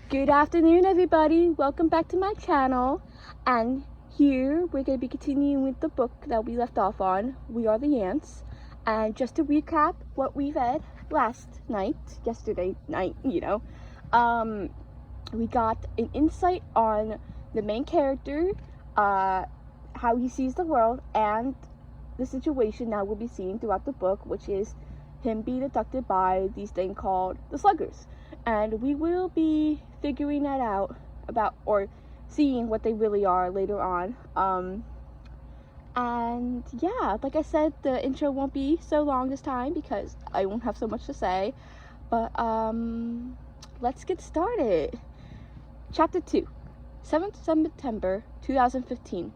Good afternoon, everybody. Welcome back to my channel. And here we're going to be continuing with the book that we left off on, We Are the Ants. And just to recap what we read yesterday night, we got an insight on the main character, how he sees the world, and the situation that we'll be seeing throughout the book, which is him being abducted by these things called the sluggers. And we will be figuring that out or seeing what they really are later on. And yeah, like I said, the intro won't be so long this time because I won't have so much to say. But let's get started. Chapter 2, 7th September 2015.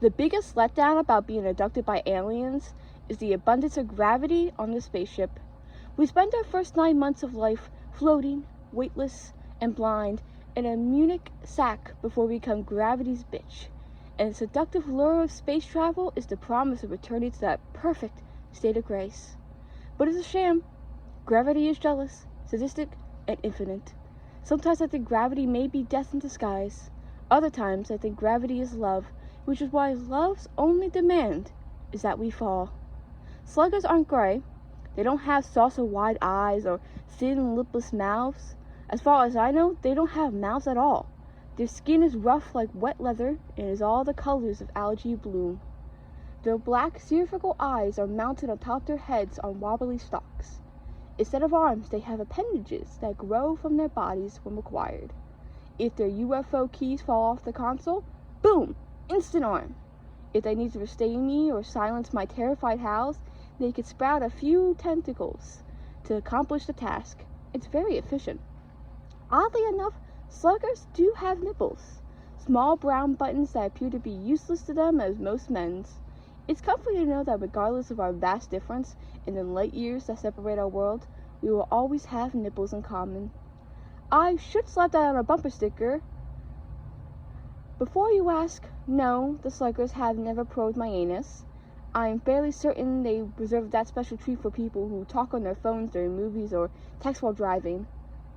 The biggest letdown about being abducted by aliens is the abundance of gravity on the spaceship. We spend our first 9 months of life floating, weightless, and blind in a Munich sack before we become gravity's bitch. And the seductive lure of space travel is the promise of returning to that perfect state of grace. But it's a sham. Gravity is jealous, sadistic, and infinite. Sometimes I think gravity may be death in disguise. Other times I think gravity is love, which is why love's only demand is that we fall. Sluggers aren't gray. They don't have saucer-wide eyes or thin, lipless mouths. As far as I know, they don't have mouths at all. Their skin is rough like wet leather and is all the colors of algae bloom. Their black, spherical eyes are mounted on top of their heads on wobbly stalks. Instead of arms, they have appendages that grow from their bodies when required. If their UFO keys fall off the console, boom, instant arm. If they need to restrain me or silence my terrified howls, they could sprout a few tentacles to accomplish the task. It's very efficient. Oddly enough, sluggers do have nipples. Small brown buttons that appear to be useless to them as most men's. It's comforting to know that regardless of our vast difference in the light years that separate our world, we will always have nipples in common. I should slap that on a bumper sticker. Before you ask, no, the sluggers have never probed my anus. I'm fairly certain they reserve that special treat for people who talk on their phones during movies or text while driving.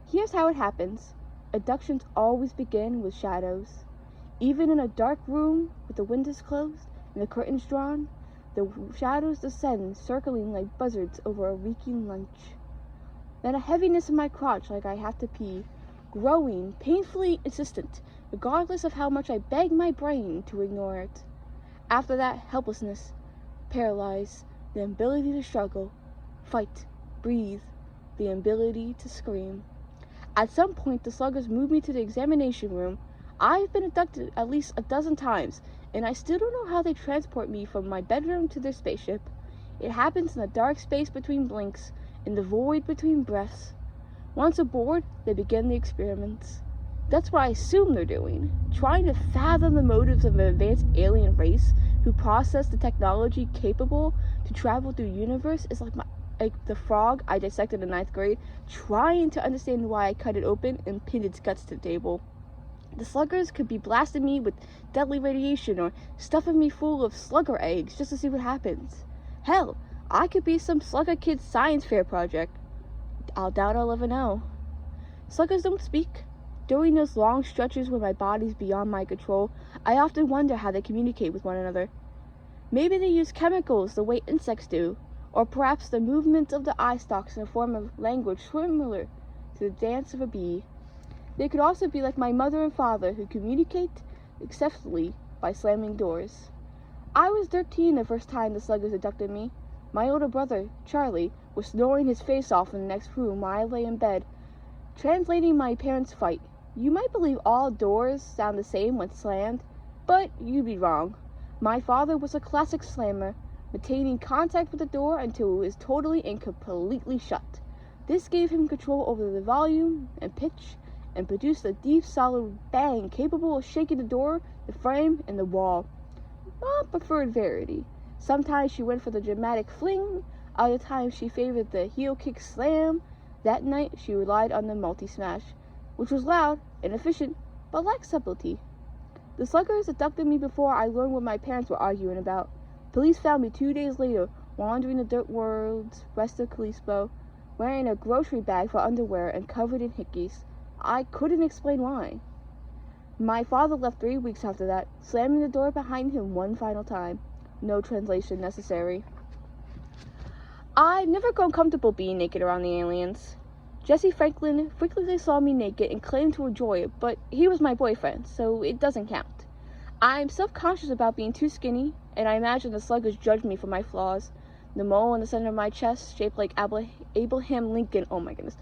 Here's how it happens. Abductions always begin with shadows. Even in a dark room with the windows closed and the curtains drawn, the shadows descend, circling like buzzards over a reeking lunch. Then a heaviness in my crotch like I have to pee, growing, painfully insistent, regardless of how much I beg my brain to ignore it. After that, helplessness, paralyzed, the ability to struggle, fight, breathe, the ability to scream. At some point, the sluggers moved me to the examination room. I've been abducted at least a dozen times, and I still don't know how they transport me from my bedroom to their spaceship. It happens in the dark space between blinks, in the void between breaths. Once aboard, they begin the experiments. That's what I assume they're doing, trying to fathom the motives of an advanced alien race who process the technology capable to travel through the universe is like the frog I dissected in 9th grade, trying to understand why I cut it open and pinned its guts to the table. The sluggers could be blasting me with deadly radiation or stuffing me full of slugger eggs just to see what happens. Hell, I could be some slugger kid's science fair project. I'll doubt I'll ever know. Sluggers don't speak. During those long stretches where my body's beyond my control, I often wonder how they communicate with one another. Maybe they use chemicals the way insects do, or perhaps the movement of the eye stalks in a form of language similar to the dance of a bee. They could also be like my mother and father, who communicate successfully by slamming doors. I was 13 the first time the sluggers abducted me. My older brother, Charlie, was snoring his face off in the next room while I lay in bed, translating my parents' fight. You might believe all doors sound the same when slammed, but you'd be wrong. My father was a classic slammer, maintaining contact with the door until it was totally and completely shut. This gave him control over the volume and pitch, and produced a deep, solid bang capable of shaking the door, the frame, and the wall. My preferred variety. Sometimes she went for the dramatic fling, other times she favored the heel kick slam. That night she relied on the multi-smash, which was loud and efficient, but lacked subtlety. The sluggers abducted me before I learned what my parents were arguing about. Police found me 2 days later, wandering the dirt world's west of Calispo, wearing a grocery bag for underwear and covered in hickeys. I couldn't explain why. My father left 3 weeks after that, slamming the door behind him one final time. No translation necessary. I've never grown comfortable being naked around the aliens. Jesse Franklin frequently saw me naked and claimed to enjoy it, but he was my boyfriend, so it doesn't count. I'm self-conscious about being too skinny, and I imagine the sluggers judge me for my flaws. The mole in the center of my chest, shaped like Abraham Lincoln, oh my goodness,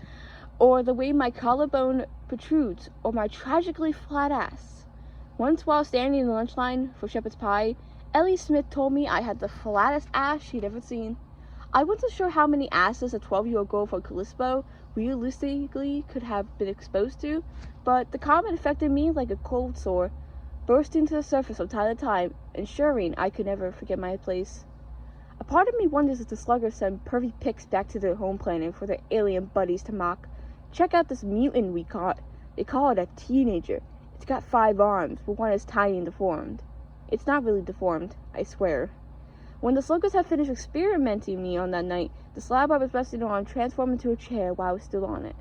or the way my collarbone protrudes, or my tragically flat ass. Once while standing in the lunch line for shepherd's pie, Ellie Smith told me I had the flattest ass she'd ever seen. I wasn't sure how many asses a 12-year-old girl from Callisto realistically could have been exposed to, but the comment affected me like a cold sore, bursting to the surface from time to time, ensuring I could never forget my place. A part of me wonders if the sluggers send pervy pics back to their home planet for their alien buddies to mock. Check out this mutant we caught. They call it a teenager. It's got 5 arms, but one is tiny and deformed. It's not really deformed, I swear. When the sluggers had finished experimenting me on that night, the slab I was resting on transformed into a chair while I was still on it.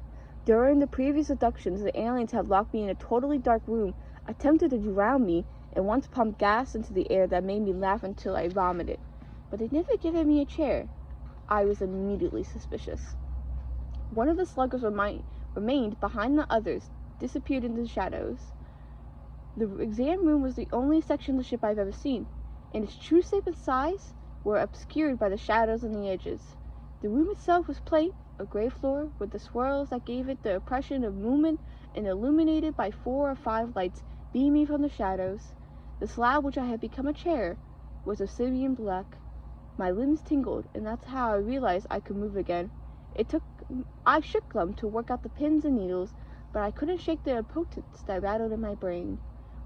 During the previous abductions, the aliens had locked me in a totally dark room, attempted to drown me, and once pumped gas into the air that made me laugh until I vomited. But they'd never given me a chair. I was immediately suspicious. One of the sluggers remained behind the others, disappeared into the shadows. The exam room was the only section of the ship I've ever seen, and its true shape and size were obscured by the shadows on the edges. The room itself was plain, a gray floor with the swirls that gave it the impression of movement and illuminated by 4 or 5 lights beaming from the shadows. The slab, which I had become a chair, was obsidian black. My limbs tingled, and that's how I realized I could move again. I shook them to work out the pins and needles, but I couldn't shake the impotence that rattled in my brain,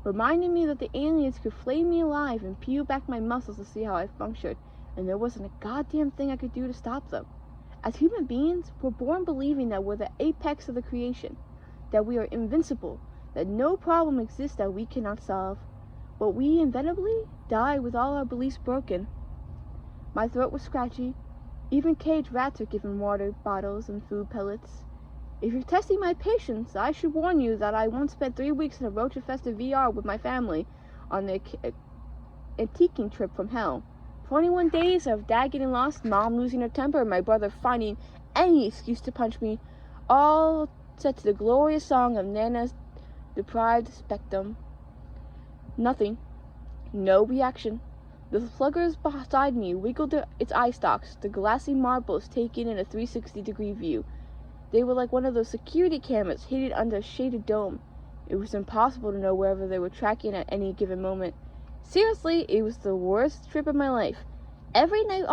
reminding me that the aliens could flay me alive and peel back my muscles to see how I functioned, and there wasn't a goddamn thing I could do to stop them. As human beings, we're born believing that we're the apex of the creation, that we are invincible, that no problem exists that we cannot solve. But we inevitably die with all our beliefs broken. My throat was scratchy. Even caged rats are given water bottles and food pellets. If you're testing my patience, I should warn you that I once spent 3 weeks in a roach-infested VR with my family on the antiquing trip from hell. 21 days of dad getting lost, mom losing her temper, and my brother finding any excuse to punch me, all set to the glorious song of Nana's deprived spectrum. Nothing. No reaction. The sluggers beside me wiggled its eye stalks, the glassy marbles taken in a 360-degree view. They were like one of those security cameras hidden under a shaded dome. It was impossible to know wherever they were tracking at any given moment. Seriously, it was the worst trip of my life. Every night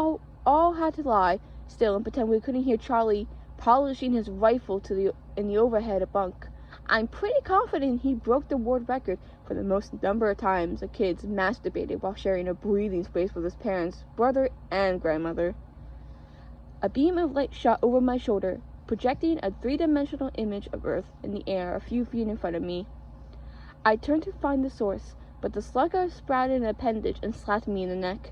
all had to lie still and pretend we couldn't hear Charlie polishing his rifle in the overhead bunk. I'm pretty confident he broke the world record for the most number of times a kid masturbated while sharing a breathing space with his parents, brother, and grandmother. A beam of light shot over my shoulder, projecting a 3-dimensional image of Earth in the air a few feet in front of me. I turned to find the source, but the slugger sprouted an appendage and slapped me in the neck.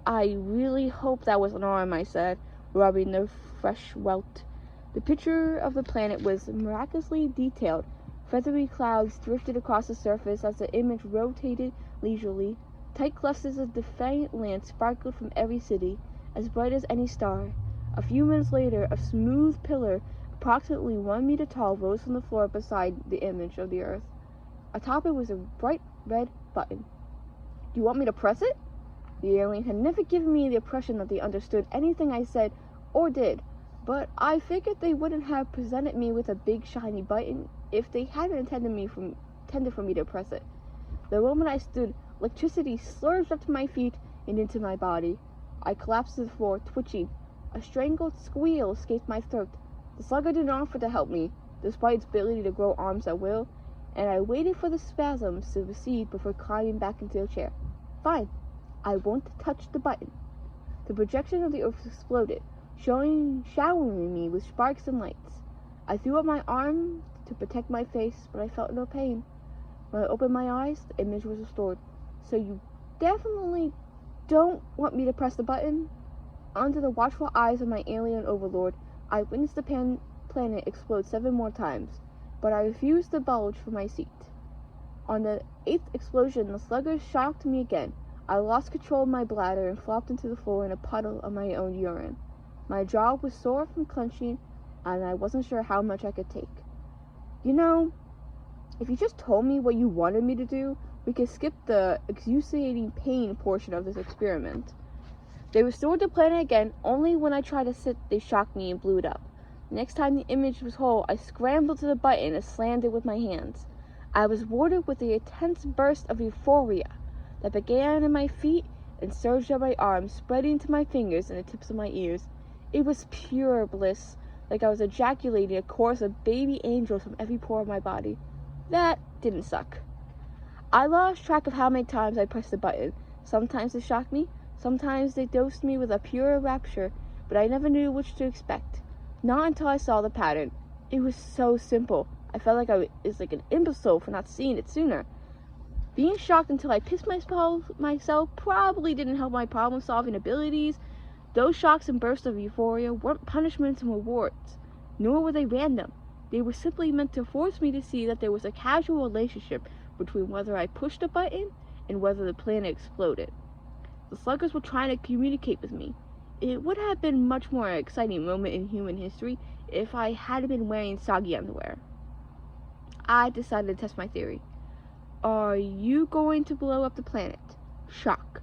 I really hope that was an arm, I said, rubbing the fresh welt. The picture of the planet was miraculously detailed. Feathery clouds drifted across the surface as the image rotated leisurely. Tight clusters of defiant lamps sparkled from every city, as bright as any star. A few minutes later, a smooth pillar, approximately 1 meter tall, rose from the floor beside the image of the Earth. Atop it was a bright red button. Do you want me to press it? The alien had never given me the impression that they understood anything I said or did, but I figured they wouldn't have presented me with a big shiny button if they hadn't intended for me to press it. The moment I stood, electricity surged up to my feet and into my body. I collapsed to the floor, twitching. A strangled squeal escaped my throat. The slugger did not offer to help me, despite its ability to grow arms at will, and I waited for the spasms to recede before climbing back into the chair. Fine. I won't touch the button. The projection of the Earth exploded, showering me with sparks and lights. I threw up my arm to protect my face, but I felt no pain. When I opened my eyes, the image was restored. So you definitely don't want me to press the button? Under the watchful eyes of my alien overlord, I witnessed the planet explode 7 more times. but I refused to budge from my seat. On the 8th explosion, the sluggers shocked me again. I lost control of my bladder and flopped into the floor in a puddle of my own urine. My jaw was sore from clenching, and I wasn't sure how much I could take. You know, if you just told me what you wanted me to do, we could skip the excruciating pain portion of this experiment. They restored the planet again, only when I tried to sit, they shocked me and blew it up. Next time the image was whole, I scrambled to the button and slammed it with my hands. I was rewarded with an intense burst of euphoria that began in my feet and surged up my arms, spreading to my fingers and the tips of my ears. It was pure bliss, like I was ejaculating a chorus of baby angels from every pore of my body. That didn't suck. I lost track of how many times I pressed the button. Sometimes it shocked me, sometimes they dosed me with a pure rapture, but I never knew which to expect. Not until I saw the pattern. It was so simple. I felt like I was like an imbecile for not seeing it sooner. Being shocked until I pissed myself probably didn't help my problem-solving abilities. Those shocks and bursts of euphoria weren't punishments and rewards, nor were they random. They were simply meant to force me to see that there was a causal relationship between whether I pushed a button and whether the planet exploded. The sluggers were trying to communicate with me. It would have been a much more exciting moment in human history if I hadn't been wearing soggy underwear. I decided to test my theory. Are you going to blow up the planet? Shock.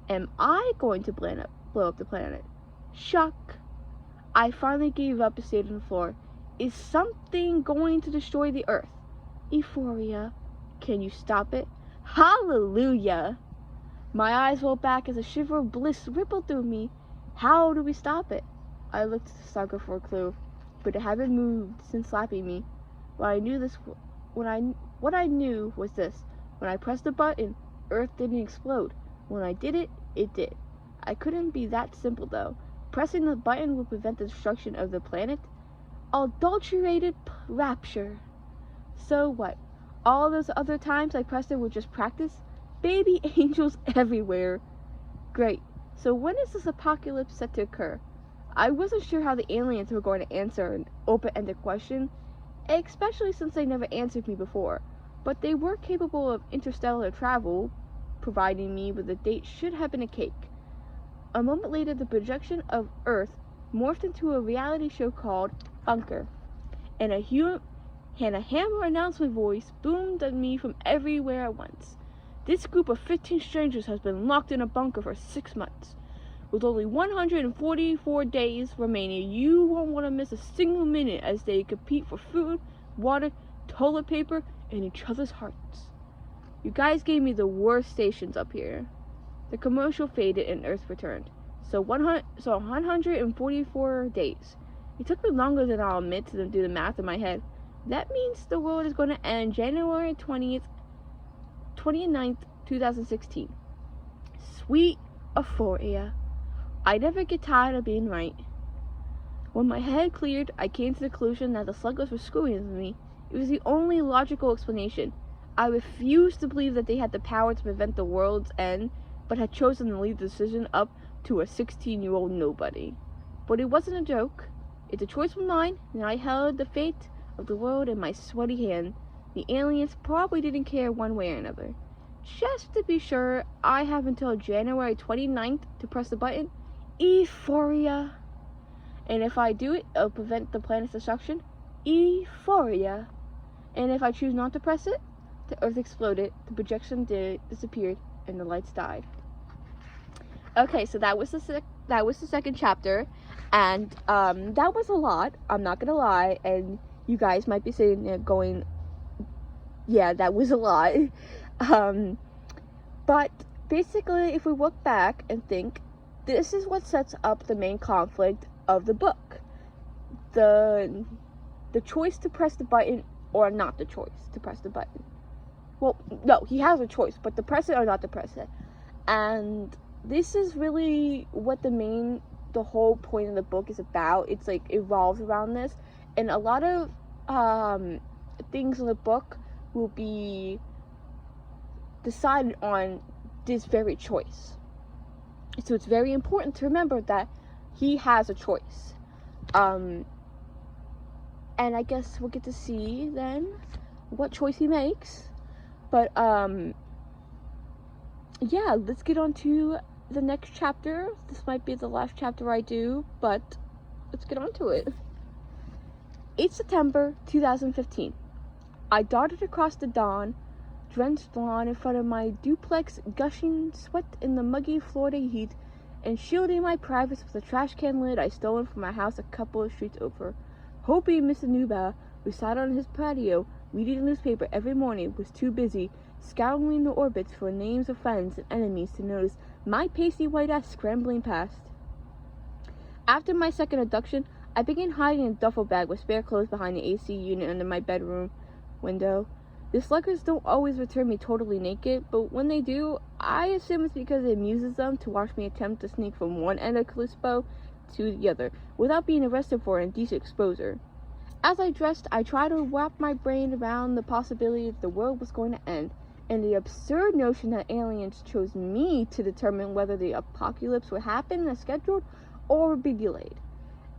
Am I going to blow up the planet? Shock. I finally gave up and stayed on the floor. Is something going to destroy the earth? Euphoria. Can you stop it? Hallelujah. My eyes rolled back as a shiver of bliss rippled through me. How do we stop it? I looked at the slugger for a clue, but it hadn't moved since slapping me. What I knew was this. When I pressed the button, Earth didn't explode. When I did it, it did. I couldn't be that simple, though. Pressing the button would prevent the destruction of the planet. Adulterated rapture. So what? All those other times I pressed it were just practice? Baby angels everywhere. Great. So when is this apocalypse set to occur? I wasn't sure how the aliens were going to answer an open-ended question, especially since they never answered me before. But they were capable of interstellar travel, providing me with a date should have been a cake. A moment later, the projection of Earth morphed into a reality show called Bunker, and a hammer announcement voice boomed at me from everywhere at once. This group of 15 strangers has been locked in a bunker for 6 months. With only 144 days remaining, you won't want to miss a single minute as they compete for food, water, toilet paper, and each other's hearts. You guys gave me the worst stations up here. The commercial faded and Earth returned. So 144 days. It took me longer than I'll admit to do the math in my head. That means the world is going to end January 29th, 2016. Sweet euphoria. I never get tired of being right. When my head cleared, I came to the conclusion that the sluggers were screwing with me. It was the only logical explanation. I refused to believe that they had the power to prevent the world's end, but had chosen to leave the decision up to a 16-year-old nobody. But it wasn't a joke. It's a choice of mine, and I held the fate of the world in my sweaty hand. The aliens probably didn't care one way or another. Just to be sure, I have until January 29th to press the button. Euphoria. And if I do it, it'll prevent the planet's destruction. Euphoria. And if I choose not to press it, the Earth exploded, the projection disappeared, and the lights died. Okay, so that was the second chapter, and that was a lot. I'm not gonna lie, and you guys might be sitting there going, "Yeah, that was a lot." But basically, if we look back and think, this is what sets up the main conflict of the book: the choice to press the button or not the choice to press the button. Well, no, he has a choice, but to press it or not to press it. And this is really what the whole point of the book is about. It's like evolves around this, and a lot of things in the book will be decided on this very choice. So it's very important to remember that he has a choice. And I guess we'll get to see then what choice he makes. But yeah, let's get on to the next chapter. This might be the last chapter I do, but let's get on to it. 8 September 2015. I darted across the dawn, drenched lawn in front of my duplex, gushing sweat in the muggy Florida heat, and shielding my privates with a trash can lid I stolen from my house a couple of streets over, hoping Mr. Nuba, who sat on his patio reading the newspaper every morning, was too busy scouring the orbits for names of friends and enemies to notice my pasty white ass scrambling past. After my second abduction, I began hiding in a duffel bag with spare clothes behind the AC unit under my bedroom window. The sluggers don't always return me totally naked, but when they do, I assume it's because it amuses them to watch me attempt to sneak from one end of Callisto to the other, without being arrested for indecent exposure. As I dressed, I tried to wrap my brain around the possibility that the world was going to end, and the absurd notion that aliens chose me to determine whether the apocalypse would happen as scheduled or would be delayed.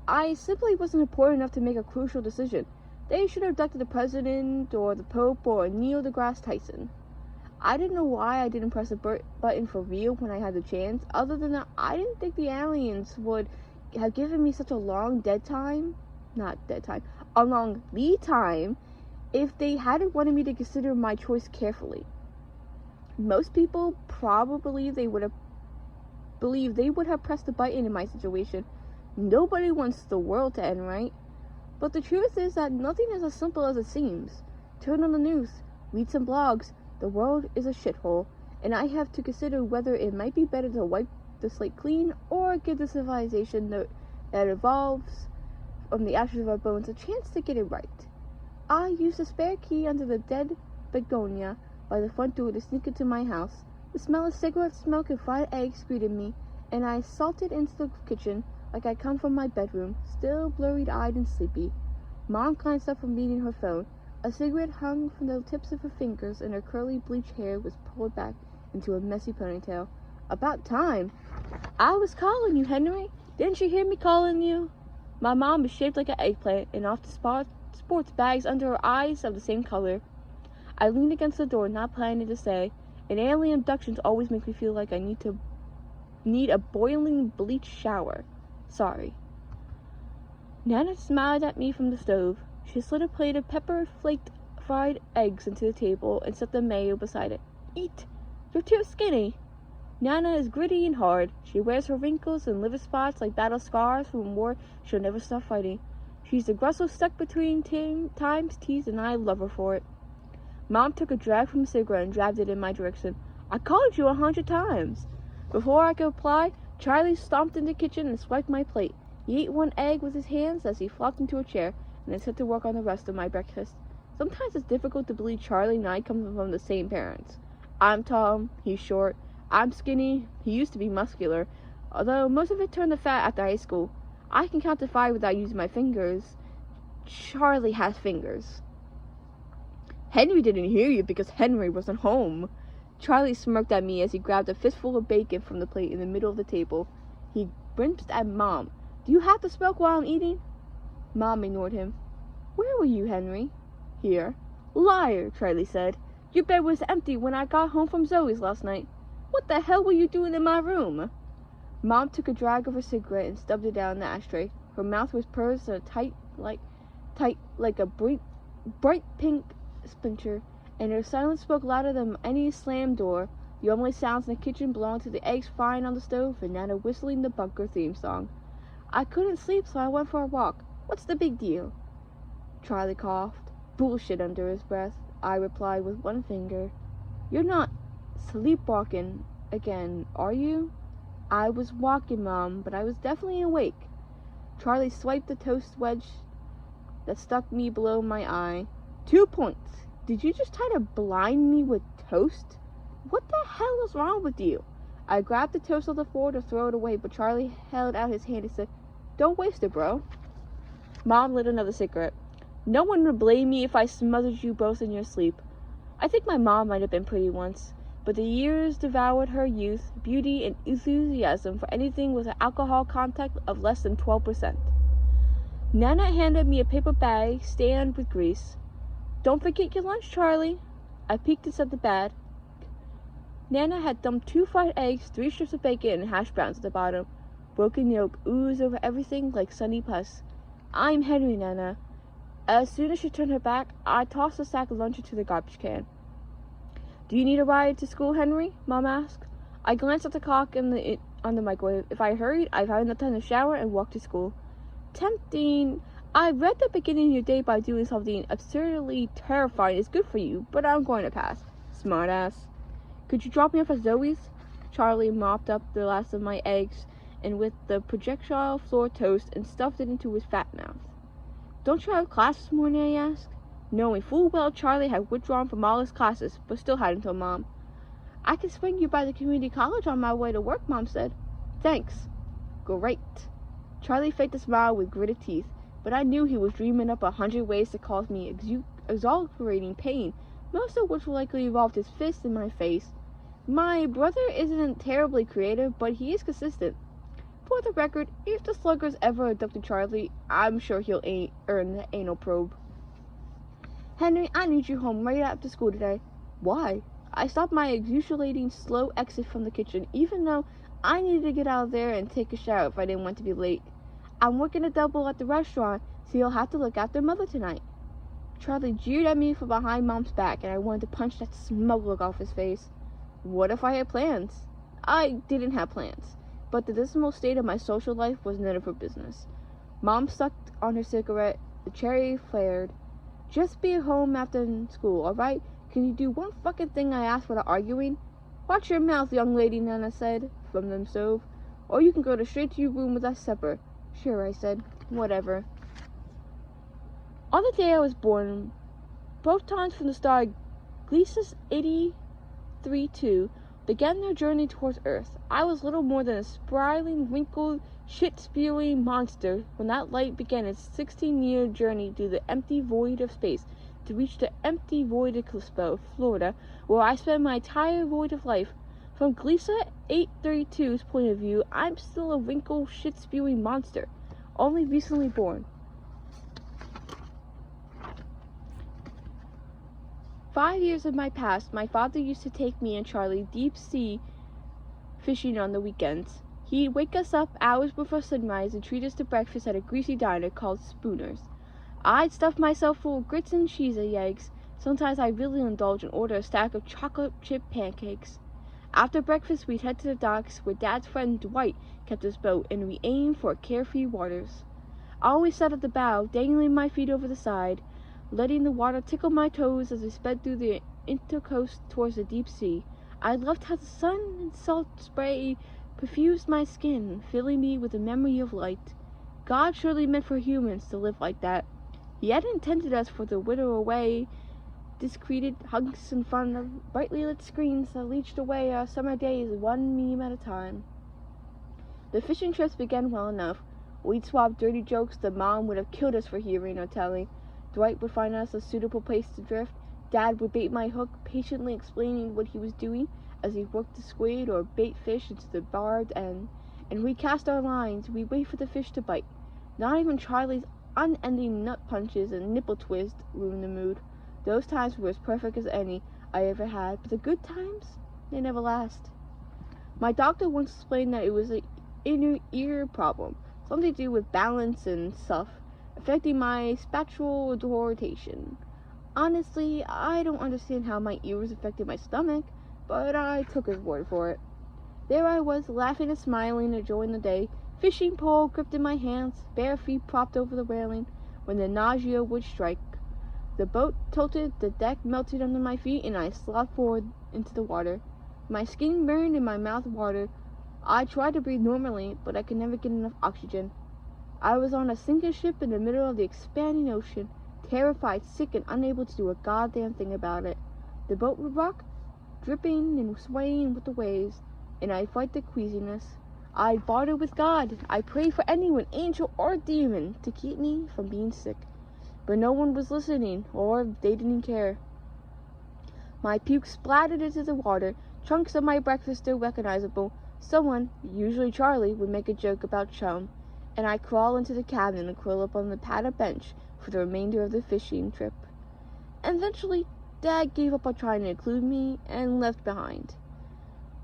I simply wasn't important enough to make a crucial decision. They should have abducted the president, or the Pope, or Neil deGrasse Tyson. I didn't know why I didn't press the button for real when I had the chance, other than that I didn't think the aliens would have given me such a long a long lead time if they hadn't wanted me to consider my choice carefully. Most people probably believe they would have pressed the button in my situation. Nobody wants the world to end, right? But the truth is that nothing is as simple as it seems. Turn on the news, read some blogs. The world is a shithole, and I have to consider whether it might be better to wipe the slate clean or give the civilization that evolves from the ashes of our bones a chance to get it right. I used a spare key under the dead begonia by the front door to sneak into my house. The smell of cigarette smoke and fried eggs greeted me, and I salted into the kitchen like I come from my bedroom, still blurry-eyed and sleepy. Mom glanced up from reading her phone. A cigarette hung from the tips of her fingers, and her curly bleached hair was pulled back into a messy ponytail. About time. I was calling you, Henry. Didn't you hear me calling you? My mom is shaped like an eggplant, and off the sports bags under her eyes of the same color. I leaned against the door, not planning to say, an alien abductions always make me feel like I need a boiling bleach shower. Sorry. Nana smiled at me from the stove. She slid a plate of pepper-flaked fried eggs into the table and set the mayo beside it. Eat! You're too skinny. Nana is gritty and hard. She wears her wrinkles and liver spots like battle scars from war she'll never stop fighting. She's the Grussel stuck between time's teeth, and I love her for it. Mom took a drag from a cigarette and dragged it in my direction. I called you 100 times. Before I could reply, Charlie stomped in the kitchen and swiped my plate. He ate one egg with his hands as he flopped into a chair, and then set to work on the rest of my breakfast. Sometimes it's difficult to believe Charlie and I come from the same parents. I'm tall, he's short. I'm skinny, he used to be muscular, although most of it turned to fat after high school. I can count to 5 without using my fingers. Charlie has fingers. Henry didn't hear you because Henry wasn't home. Charlie smirked at me as he grabbed a fistful of bacon from the plate in the middle of the table. He grinced at Mom. Do you have to smoke while I'm eating? Mom ignored him. Where were you, Henry? Here. Liar, Charlie said. Your bed was empty when I got home from Zoe's last night. What the hell were you doing in my room? Mom took a drag of her cigarette and stubbed it down the ashtray. Her mouth was pursed and tight like a bright pink splinter, and her silence spoke louder than any slammed door. The only sounds in the kitchen belonged to the eggs frying on the stove and Nana whistling the bunker theme song. I couldn't sleep, so I went for a walk. What's the big deal? Charlie coughed. Bullshit under his breath, I replied with one finger. You're not sleepwalking again, are you? I was walking, Mom, but I was definitely awake. Charlie swiped the toast wedge that stuck me below my eye. 2 points. Did you just try to blind me with toast? What the hell is wrong with you? I grabbed the toast on the floor to throw it away, but Charlie held out his hand and said, Don't waste it, bro. Mom lit another cigarette. No one would blame me if I smothered you both in your sleep. I think my mom might have been pretty once, but the years devoured her youth, beauty, and enthusiasm for anything with an alcohol content of less than 12%. Nana handed me a paper bag stained with grease. "Don't forget your lunch, Charlie." I peeked inside the bag. Nana had dumped 2 fried eggs, 3 strips of bacon, and hash browns at the bottom. Broken yolk oozed over everything like sunny pus. "I'm Henry, Nana." As soon as she turned her back, I tossed the sack of lunch into the garbage can. "Do you need a ride to school, Henry?" Mom asked. I glanced at the clock on the microwave. If I hurried, I'd have enough time to shower and walk to school. Tempting. I read that beginning your day by doing something absurdly terrifying is good for you, but I'm going to pass. Smartass. "Could you drop me off at Zoe's?" Charlie mopped up the last of my eggs and with the projectile floor toast and stuffed it into his fat mouth. "Don't you have class this morning?" I asked, knowing full well Charlie had withdrawn from all his classes, but still hadn't told Mom. "I can swing you by the community college on my way to work," Mom said. "Thanks." "Great." Charlie faked a smile with gritted teeth, but I knew he was dreaming up 100 ways to cause me exasperating pain, most of which likely involved his fist in my face. My brother isn't terribly creative, but he is consistent. For the record, if the sluggers ever abducted Charlie, I'm sure he'll earn the anal probe. "Henry, I need you home right after school today." "Why?" I stopped my exhilarating slow exit from the kitchen, even though I needed to get out of there and take a shower if I didn't want to be late. "I'm working a double at the restaurant, so you'll have to look after Mother tonight." Charlie jeered at me from behind Mom's back, and I wanted to punch that smug look off his face. What if I had plans? I didn't have plans, but the dismal state of my social life was none of her business. Mom sucked on her cigarette. The cherry flared. "Just be at home after school, alright? Can you do one fucking thing I ask without arguing?" "Watch your mouth, young lady," Nana said from the stove. "Or you can go straight to your room with that supper." "Sure," I said. "Whatever." On the day I was born, both times from the star Gliese 83-2 began their journey towards Earth. I was little more than a sprawling, wrinkled, shit-spewing monster when that light began its 16-year journey through the empty void of space to reach the empty void of Clispo, Florida, where I spent my entire void of life. From Gliese 832's point of view, I'm still a wrinkled, shit-spewing monster, only recently born. 5 years of my past, my father used to take me and Charlie deep-sea fishing on the weekends. He'd wake us up hours before sunrise and treat us to breakfast at a greasy diner called Spooner's. I'd stuff myself full of grits and cheese eggs. Sometimes I'd really indulge and order a stack of chocolate chip pancakes. After breakfast, we'd head to the docks where Dad's friend Dwight kept his boat, and we aimed for carefree waters. I always sat at the bow, dangling my feet over the side, letting the water tickle my toes as we sped through the intercoast towards the deep sea. I loved how the sun and salt spray perfused my skin, filling me with a memory of light. God surely meant for humans to live like that. He hadn't intended us for the wither away, discreted hunks in front of brightly lit screens that leached away our summer days one meme at a time. The fishing trips began well enough. We'd swap dirty jokes that Mom would have killed us for hearing or telling. Dwight would find us a suitable place to drift. Dad would bait my hook, patiently explaining what he was doing as he worked the squid or bait fish into the barbed end. And we cast our lines. We'd wait for the fish to bite. Not even Charlie's unending nut punches and nipple twists ruined the mood. Those times were as perfect as any I ever had, but the good times, they never last. My doctor once explained that it was an inner ear problem, something to do with balance and stuff, affecting my spatial rotation. Honestly, I don't understand how my ears affected my stomach, but I took his word for it. There I was, laughing and smiling, enjoying the day, fishing pole gripped in my hands, bare feet propped over the railing, when the nausea would strike. The boat tilted, the deck melted under my feet, and I slopped forward into the water. My skin burned and my mouth watered. I tried to breathe normally, but I could never get enough oxygen. I was on a sinking ship in the middle of the expanding ocean, terrified, sick, and unable to do a goddamn thing about it. The boat would rock, dripping and swaying with the waves, and I'd fight the queasiness. I'd barter with God. I prayed for anyone, angel or demon, to keep me from being sick. But no one was listening, or they didn't care. My puke splattered into the water, chunks of my breakfast still recognizable. Someone, usually Charlie, would make a joke about chum, and I crawl into the cabin and curl up on the padded bench for the remainder of the fishing trip. And eventually, Dad gave up on trying to include me and left behind.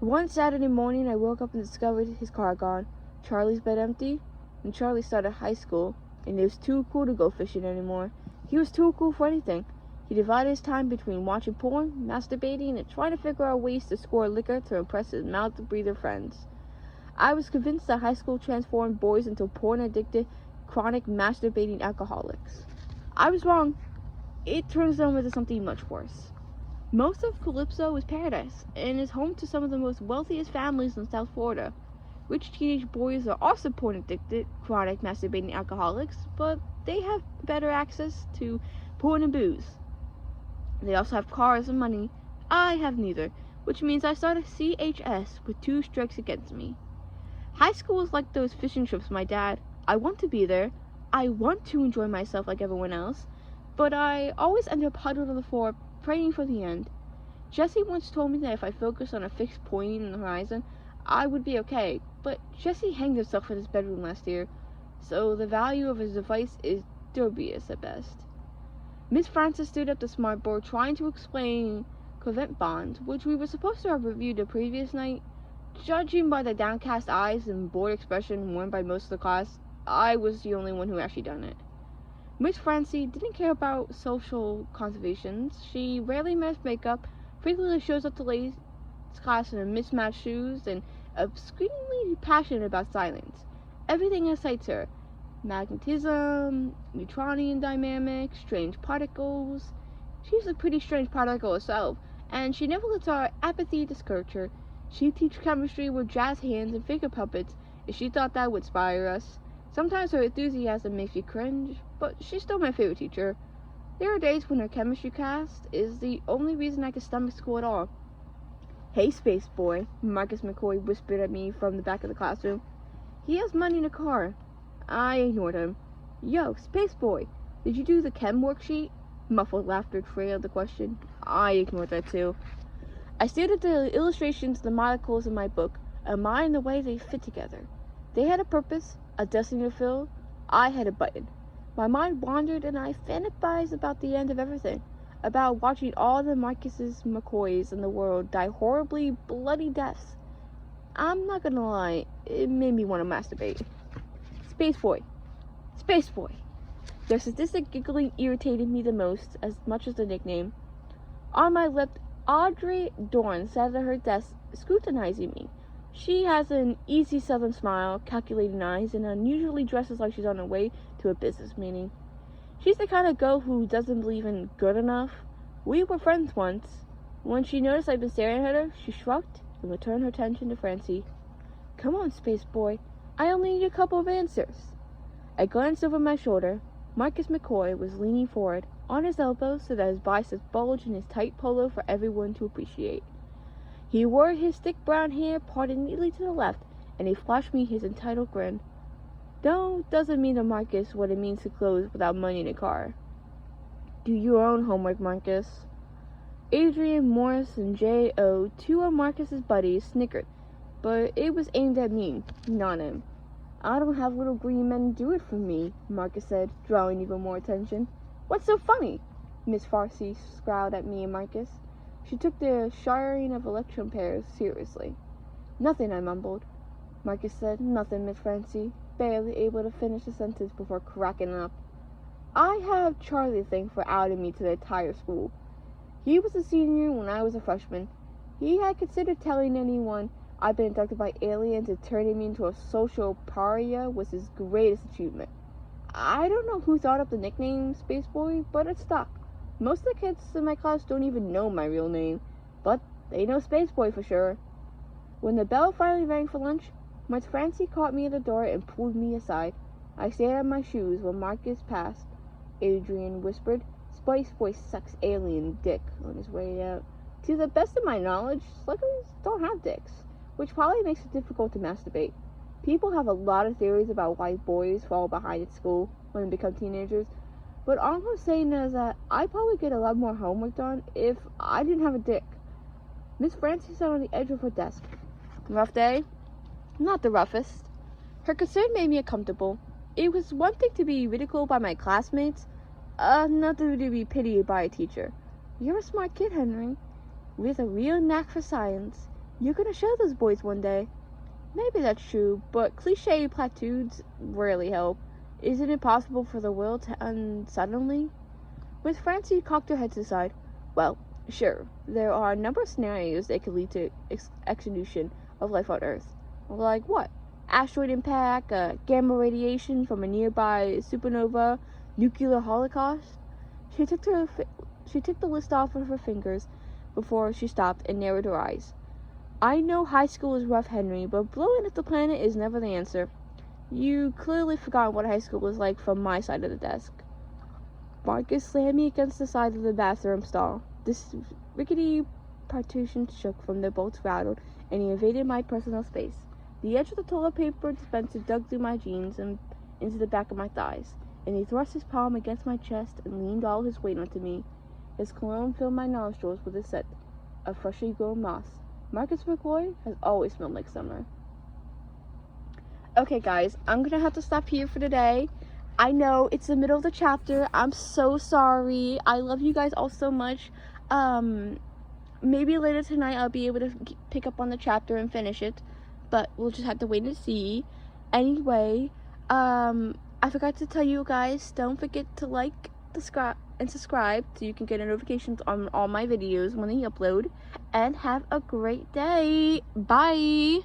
One Saturday morning, I woke up and discovered his car gone, Charlie's bed empty, and Charlie started high school, and he was too cool to go fishing anymore. He was too cool for anything. He divided his time between watching porn, masturbating, and trying to figure out ways to score liquor to impress his mouth-breather friends. I was convinced that high school transformed boys into porn-addicted, chronic masturbating alcoholics. I was wrong. It turns them into something much worse. Most of Calypso is paradise, and is home to some of the most wealthiest families in South Florida. Rich teenage boys are also porn-addicted, chronic masturbating alcoholics, but they have better access to porn and booze. They also have cars and money. I have neither, which means I started CHS with 2 strikes against me. High school is like those fishing trips with my dad. I want to be there. I want to enjoy myself like everyone else, but I always end up huddled on the floor praying for the end. Jesse once told me that if I focused on a fixed point in the horizon, I would be okay, but Jesse hanged himself in his bedroom last year, so the value of his advice is dubious at best. Miss Francis stood at the smartboard trying to explain covenant bonds, which we were supposed to have reviewed the previous night. Judging by the downcast eyes and bored expression worn by most of the class, I was the only one who actually done it. Miss Francie didn't care about social conservations. She rarely wears makeup, frequently shows up to late class in mismatched shoes, and extremely passionate about silence. Everything excites her. Magnetism, Newtonian dynamics, strange particles. She's a pretty strange particle herself, and she never lets our apathy discourage her. She'd teach chemistry with jazz hands and finger puppets if she thought that would inspire us. Sometimes her enthusiasm makes me cringe, but she's still my favorite teacher. There are days when her chemistry class is the only reason I can stomach school at all. "Hey, space boy," Marcus McCoy whispered at me from the back of the classroom. He has money in a car. I ignored him. "Yo, space boy, did you do the chem worksheet?" Muffled laughter trailed the question. I ignored that too. I stared at the illustrations of the molecules in my book, admiring the way they fit together. They had a purpose, a destiny to fill. I had a button. My mind wandered and I fantasized about the end of everything, about watching all the Marcuses McCoys in the world die horribly bloody deaths. I'm not gonna lie, it made me want to masturbate. Space boy. Space boy. Their sadistic giggling irritated me the most, as much as the nickname. On my left, Audrey Dorn sat at her desk, scrutinizing me. She has an easy southern smile, calculating eyes, and unusually dresses like she's on her way to a business meeting. She's the kind of girl who doesn't believe in good enough. We were friends once. When she noticed I'd been staring at her, she shrugged and returned her attention to Francie. "Come on, space boy. I only need a couple of answers." I glanced over my shoulder. Marcus McCoy was leaning forward, on his elbows so that his biceps bulged in his tight polo for everyone to appreciate. He wore his thick brown hair parted neatly to the left, and he flashed me his entitled grin. Doesn't mean to Marcus what it means to close without money in a car. "Do your own homework, Marcus." Adrian, Morris, and J.O., 2 of Marcus's buddies, snickered, but it was aimed at me, not him. "I don't have little green men do it for me," Marcus said, drawing even more attention. "What's so funny?" Miss Farcy scowled at me and Marcus. She took the shiring of electron pairs seriously. "Nothing," I mumbled. Marcus said, "Nothing, Miss Francie," barely able to finish the sentence before cracking up. I have Charlie to thank for outing me to the entire school. He was a senior when I was a freshman. He had considered telling anyone I'd been abducted by aliens, and turning me into a social pariah was his greatest achievement. I don't know who thought up the nickname Space Boy, but it stuck. Most of the kids in my class don't even know my real name, but they know Space Boy for sure. When the bell finally rang for lunch, Miss Francie caught me at the door and pulled me aside. I stayed on my shoes when Marcus passed. Adrian whispered, "Space Boy sucks alien dick," on his way out. To the best of my knowledge, sluggers don't have dicks, which probably makes it difficult to masturbate. People have a lot of theories about why boys fall behind at school when they become teenagers, but all I'm saying is that I'd probably get a lot more homework done if I didn't have a dick. Miss Francie sat on the edge of her desk. "Rough day?" "Not the roughest." Her concern made me uncomfortable. It was one thing to be ridiculed by my classmates, another to be pitied by a teacher. You're a smart kid, Henry, with a real knack for science. You're gonna show those boys one day. Maybe that's true, but cliché platitudes rarely help. Isn't it possible for the world to end suddenly? Miss Francie cocked her head to the side. Well, sure, there are a number of scenarios that could lead to extinction of life on Earth. Like what? Asteroid impact, gamma radiation from a nearby supernova, nuclear holocaust? She took the list off of her fingers before she stopped and narrowed her eyes. I know high school is rough, Henry, but blowing up the planet is never the answer. You clearly forgot what high school was like from my side of the desk. Marcus slammed me against the side of the bathroom stall. This rickety partition shook from the bolts rattled, and he invaded my personal space. The edge of the toilet paper dispenser dug through my jeans and into the back of my thighs, and he thrust his palm against my chest and leaned all his weight onto me. His cologne filled my nostrils with a scent of freshly grown moss. Marcus McCoy has always smelled like summer. Okay, guys, I'm gonna have to stop here for today. I know it's the middle of the chapter. I'm so sorry. I love you guys all so much. Maybe later tonight I'll be able to pick up on the chapter and finish it, but we'll just have to wait and see. Anyway, I forgot to tell you guys, don't forget to like, subscribe so you can get notifications on all my videos when they upload. And have a great day. Bye.